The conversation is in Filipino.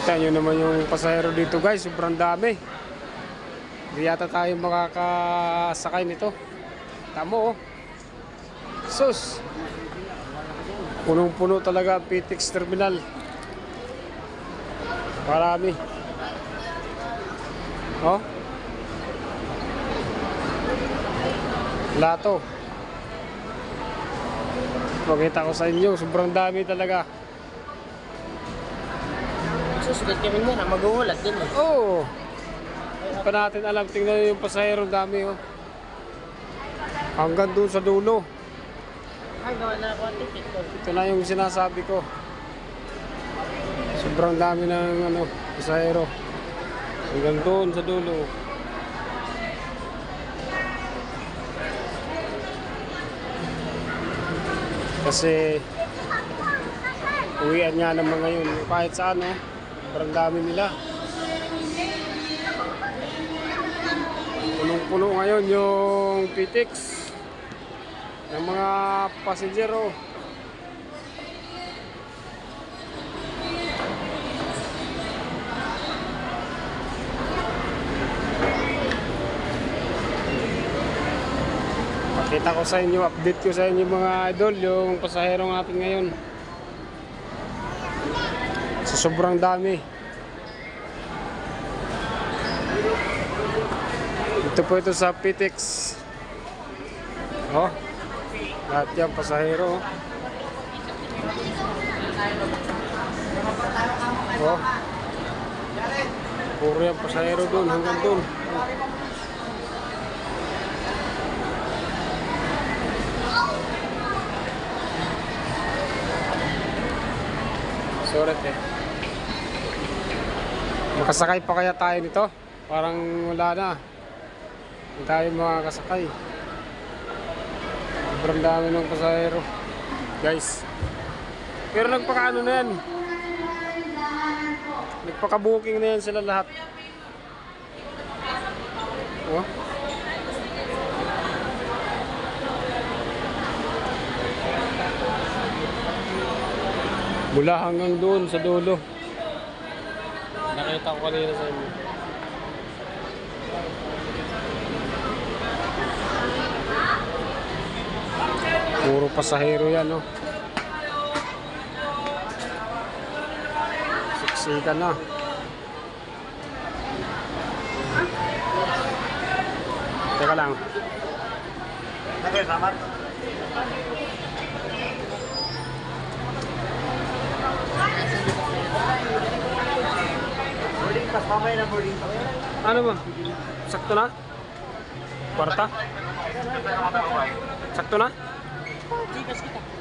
Kita nyo naman yung pasahero dito guys, sobrang dami. Hindi yata tayo makakasakay nito. Tamo oh. Sus! Punong-puno talaga ang PTX terminal. Marami. Oh. Lato. Makita ko sa inyo, sobrang dami talaga. Susugat kami mo na magulat din eh. Oo. Hindi pa natin alam. Tingnan nyo yung pasahero, dami oh. Hanggang doon sa dulo. Ay, gawa na ako ang ticket ko. Ito na yung sinasabi ko. Sobrang dami ng pasahero. Hanggang doon sa dulo. Kasi uwian nga naman ngayon. Kahit saan sobrang dami nila. Punong-puno ngayon yung PTX ng mga pasahero. Pakita ko sa inyo, update ko sa inyo mga idol, yung pasahero natin ngayon. So, sobrang dami. Ito po ito sa PTX. Oh, lahat yan pasahero. Oh, puro yan pasahero dun, hanggang dun. Surat eh. Makasakay pa kaya tayo nito? Parang wala na. Hindi tayo makakasakay. Sobrang dami ng pasahero guys. Pero nagpakaano na yan. Nagpaka-booking na yan sila lahat. Oh. Mula hanggang doon sa dulo. Nakita ko kanina sa inyo. Puro pasahero yan, no? Siksikan na. Teka lang. Okay, salamat. Boarding pass, mamaya na boarding pass. Ano ba? Sakto na? Kwarta? Sakto na? Gigas kita.